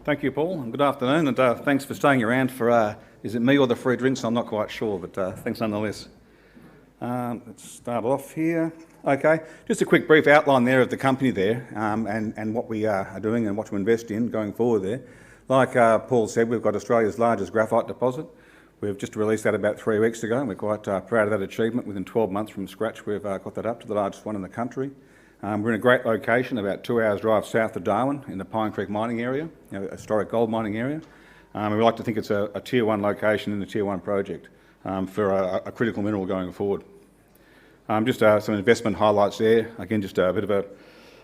Thank you, Paul, and good afternoon, and thanks for staying around for, is it me or the free drinks? I'm not quite sure, but thanks nonetheless. Let's start off here. Okay, just a quick brief outline there of the company there, and what we are doing and what to invest in going forward there. Like Paul said, we've got Australia's largest graphite deposit. We've just released that about 3 weeks ago, and we're quite proud of that achievement. Within 12 months from scratch, we've got that up to the largest one in the country. We're in a great location, about 2 hours drive south of Darwin in the Pine Creek mining area, a historic gold mining area. We like to think it's a Tier 1 location in the Tier 1 project for a critical mineral going forward. Just some investment highlights there. Again, just a bit of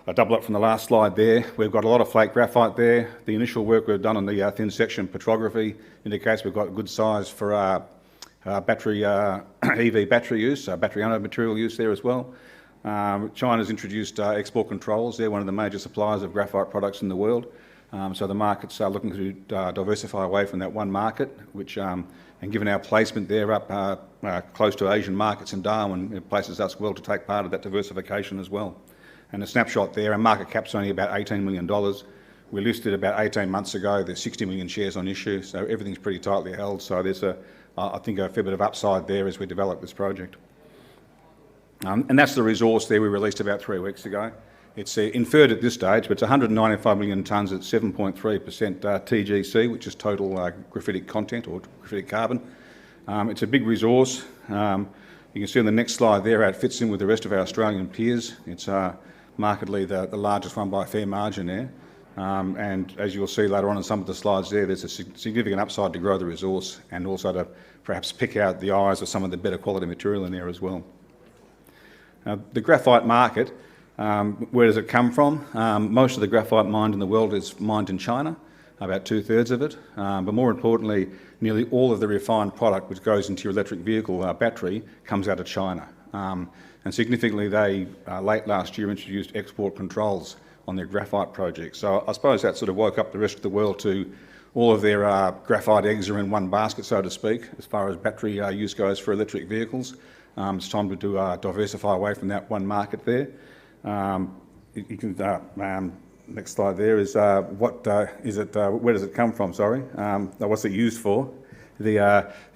a double up from the last slide there. We've got a lot of flake graphite there. The initial work we've done on the thin section petrography indicates we've got a good size for battery EV battery use, battery anode material use there as well. China's introduced export controls. They're one of the major suppliers of graphite products in the world. So the markets are looking to diversify away from that one market, which, and given our placement there up close to Asian markets in Darwin, it places us well to take part of that diversification as well. And a snapshot there, our market cap's only about $18 million. We listed about 18 months ago. There's 60 million shares on issue, so everything's pretty tightly held. So there's, I think, a fair bit of upside there as we develop this project. And that's the resource there we released about 3 weeks ago. It's inferred at this stage, but it's 195 million tonnes at 7.3% TGC, which is total graphitic content or graphitic carbon. It's a big resource. You can see on the next slide there how it fits in with the rest of our Australian peers. It's markedly the largest one by a fair margin there. And as you'll see later on in some of the slides there, there's a significant upside to grow the resource and also to perhaps pick out the eyes of some of the better quality material in there as well. The graphite market, where does it come from? Most of the graphite mined in the world is mined in China, about 2/3 of it. But more importantly, nearly all of the refined product which goes into your electric vehicle battery comes out of China. And significantly, they late last year introduced export controls on their graphite project. So I suppose that sort of woke up the rest of the world to all of their graphite eggs are in one basket, so to speak, as far as battery use goes for electric vehicles. It's time to diversify away from that one market there. You can next slide there is what is it? Where does it come from? Sorry, what's it used for?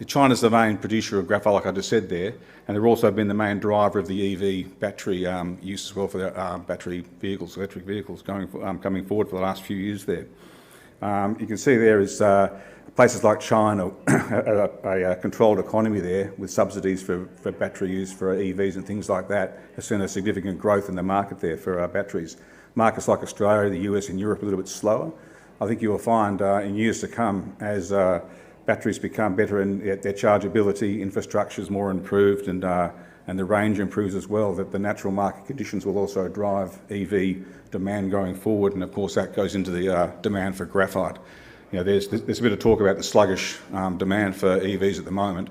China's the main producer of graphite, like I just said there, and they've also been the main driver of the EV battery use as well for the battery vehicles, electric vehicles coming forward for the last few years there. You can see there is places like China, a controlled economy there with subsidies for battery use for EVs and things like that, has seen a significant growth in the market there for batteries. Markets like Australia, the US and Europe are a little bit slower. I think you will find in years to come as batteries become better and their chargeability, infrastructure is more improved and the range improves as well, that the natural market conditions will also drive EV demand going forward, and of course that goes into the demand for graphite. You know, there's a bit of talk about the sluggish demand for EVs at the moment,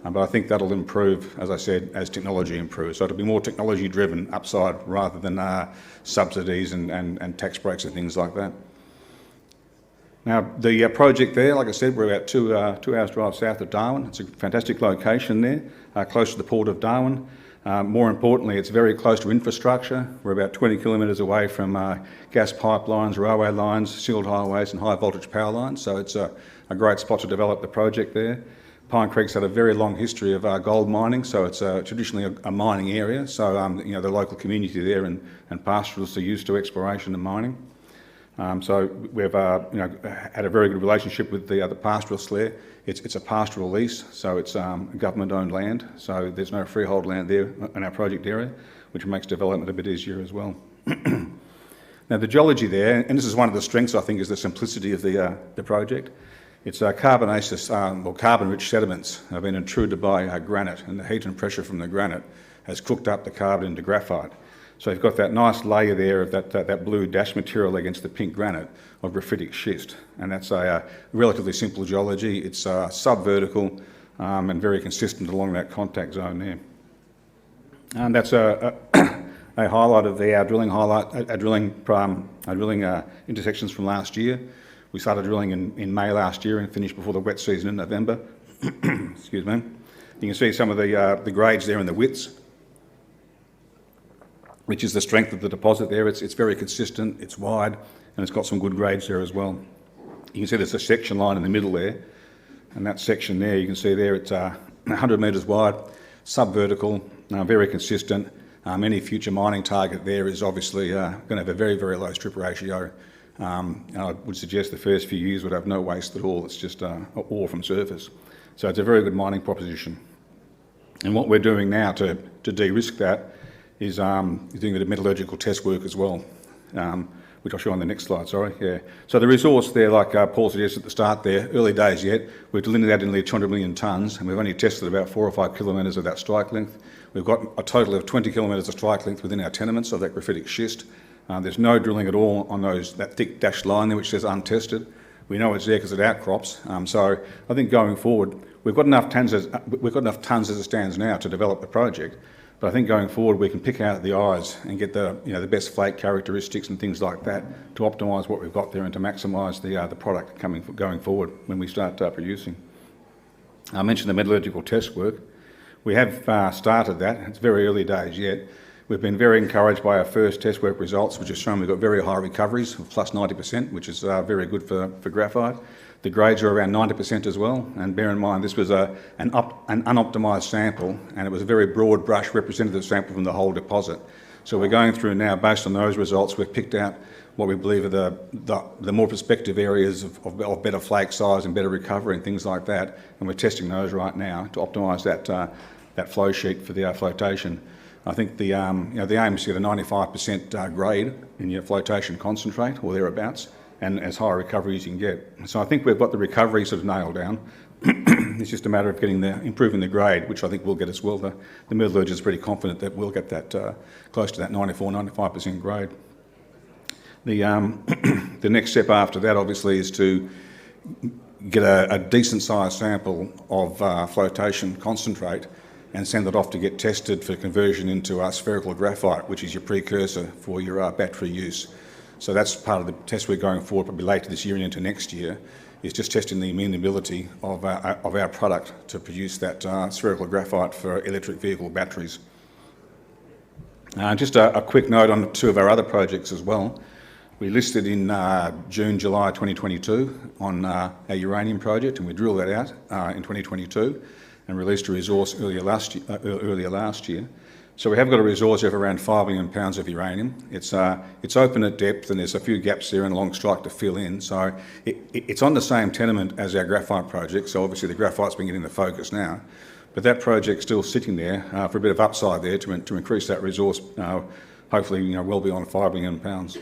but I think that'll improve, as I said, as technology improves. So it'll be more technology-driven upside rather than subsidies and tax breaks and things like that. Now, the project there, like I said, we're about 2 hours drive south of Darwin. It's a fantastic location there, close to the port of Darwin. More importantly, it's very close to infrastructure. We're about 20 kilometres away from gas pipelines, railway lines, sealed highways and high voltage power lines, so it's a great spot to develop the project there. Pine Creek's had a very long history of gold mining, so it's traditionally a mining area, so you know, the local community there and pastoralists are used to exploration and mining. So we've you know, had a very good relationship with the pastoralists there. It's a pastoral lease, so it's government-owned land, so there's no freehold land there in our project area, which makes development a bit easier as well. Now the geology there, and this is one of the strengths I think, is the simplicity of the project. It's carbonaceous or carbon-rich sediments have been intruded by granite, and the heat and pressure from the granite has cooked up the carbon into graphite. So you've got that nice layer there of that blue dash material against the pink granite of graphitic schist, and that's a relatively simple geology. It's subvertical and very consistent along that contact zone there. And that's a highlight of our drilling intersections from last year. We started drilling in May last year and finished before the wet season in November. Excuse me. You can see some of the grades there and the widths, which is the strength of the deposit there. It's very consistent, it's wide, and it's got some good grades there as well. You can see there's a section line in the middle there, and that section there, you can see there, it's 100 metres wide, sub-vertical, very consistent. Any future mining target there is obviously going to have a very, very low strip ratio. And I would suggest the first few years would have no waste at all. It's just ore from surface. So it's a very good mining proposition. And what we're doing now to de-risk that is doing a metallurgical test work as well, which I'll show on the next slide, sorry. Yeah. So the resource there, like Paul suggested at the start there, early days yet, we've delineated nearly 200 million tonnes, and we've only tested about 4 or 5 kilometres of that strike length. We've got a total of 20 kilometres of strike length within our tenements of that graphitic schist. There's no drilling at all on that thick dashed line there which says untested. We know it's there because it outcrops. So I think going forward, we've got enough tonnes as it stands now to develop the project. But I think going forward, we can pick out the eyes and get the best flake characteristics and things like that to optimise what we've got there and to maximise the product going forward when we start producing. I mentioned the metallurgical test work. We have started that. It's very early days yet. We've been very encouraged by our first test work results, which has shown we've got very high recoveries of plus 90%, which is very good for graphite. The grades are around 90% as well, and bear in mind this was an unoptimised sample, and it was a very broad brush representative sample from the whole deposit. So we're going through now, based on those results, we've picked out what we believe are the more prospective areas of better flake size and better recovery and things like that, and we're testing those right now to optimise that flow sheet for the flotation. I think the aim is to get a 95% grade in your flotation concentrate or thereabouts, and as high a recovery as you can get. So I think we've got the recovery sort of nailed down. It's just a matter of improving the grade, which I think will get us well. The metallurgist is pretty confident that we'll get that close to that 95% grade. The next step after that, obviously, is to get a decent sized sample of flotation concentrate and send it off to get tested for conversion into spherical graphite, which is your precursor for your battery use. So that's part of the test we're going forward, probably later this year and into next year, is just testing the amenability of our product to produce that spherical graphite for electric vehicle batteries. Just a quick note on 2 of our other projects as well. We listed in June, July 2022 on our uranium project, and we drilled that out in 2022 and released a resource earlier last year. So we have got a resource of around 5 million pounds of uranium. It's open at depth, and there's a few gaps there and along strike to fill in. So it's on the same tenement as our graphite project. So obviously the graphite's been getting the focus now, but that project's still sitting there for a bit of upside there to increase that resource, hopefully well beyond 5 million pounds.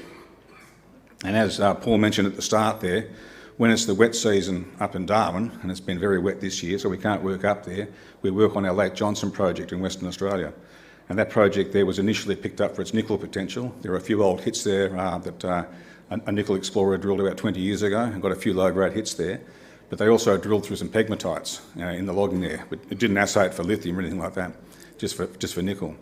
And as Paul mentioned at the start there, when it's the wet season up in Darwin, and it's been very wet this year, so we can't work up there, we work on our Lake Johnson project in Western Australia. And that project there was initially picked up for its nickel potential. There are a few old hits there that a nickel explorer drilled about 20 years ago and got a few low-grade hits there. But they also drilled through some pegmatites in the logging there. But it didn't assay it for lithium or anything like that, just for nickel.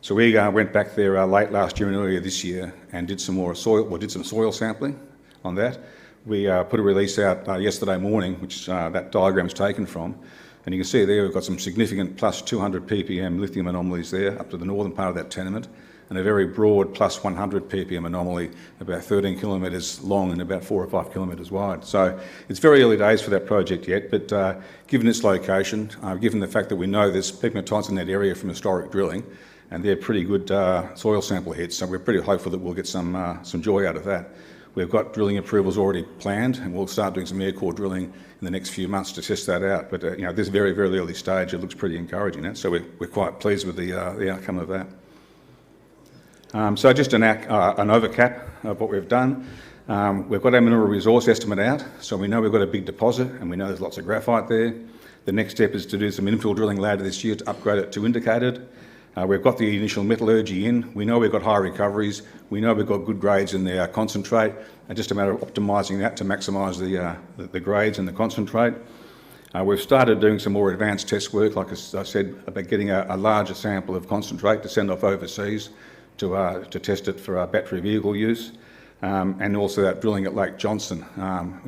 So we went back there late last year and earlier this year and did some soil sampling on that. We put a release out yesterday morning, which that diagram's taken from, and you can see there we've got some significant plus 200 ppm lithium anomalies there up to the northern part of that tenement, and a very broad plus 100 ppm anomaly about 13 kilometres long and about 4 or 5 kilometres wide. So it's very early days for that project yet, but given its location, given the fact that we know there's pegmatites in that area from historic drilling, and they're pretty good soil sample hits, so we're pretty hopeful that we'll get some joy out of that. We've got drilling approvals already planned, and we'll start doing some air core drilling in the next few months to test that out. But this very, very early stage, it looks pretty encouraging. So we're quite pleased with the outcome of that. So just an overcap of what we've done. We've got our mineral resource estimate out, so we know we've got a big deposit, and we know there's lots of graphite there. The next step is to do some infill drilling later this year to upgrade it to indicated. We've got the initial metallurgy in. We know we've got high recoveries. We know we've got good grades in the concentrate. It's just a matter of optimising that to maximise the grades and the concentrate. We've started doing some more advanced test work, like I said, about getting a larger sample of concentrate to send off overseas to test it for battery vehicle use, and also that drilling at Lake Johnson,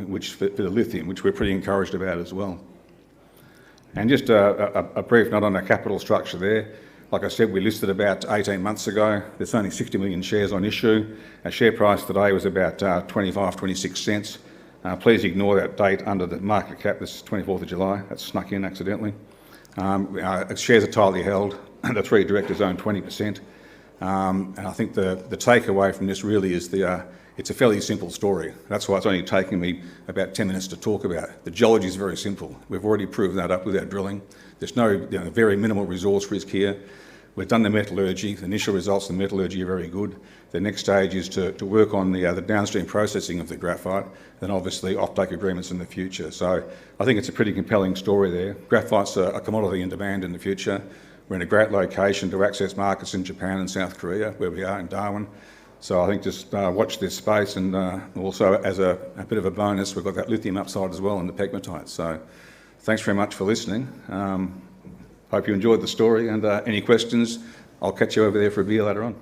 which for the lithium, which we're pretty encouraged about as well. And just a brief note on our capital structure there. Like I said, we listed about 18 months ago. There's only 60 million shares on issue. Our share price today was about 26 cents. Please ignore that date under the market cap, this 24th of July. That snuck in accidentally. Shares are tightly held. The 3 directors own 20%. And I think the takeaway from this really is it's a fairly simple story. That's why it's only taking me about 10 minutes to talk about it. The geology is very simple. We've already proven that up with our drilling. There's no very minimal resource risk here. We've done the metallurgy. The initial results of the metallurgy are very good. The next stage is to work on the downstream processing of the graphite, then obviously offtake agreements in the future. So I think it's a pretty compelling story there. Graphite's a commodity in demand in the future. We're in a great location to access markets in Japan and South Korea, where we are in Darwin. So I think just watch this space, and also as a bit of a bonus, we've got that lithium upside as well in the pegmatite. So thanks very much for listening. Hope you enjoyed the story, and any questions, I'll catch you over there for a beer later on.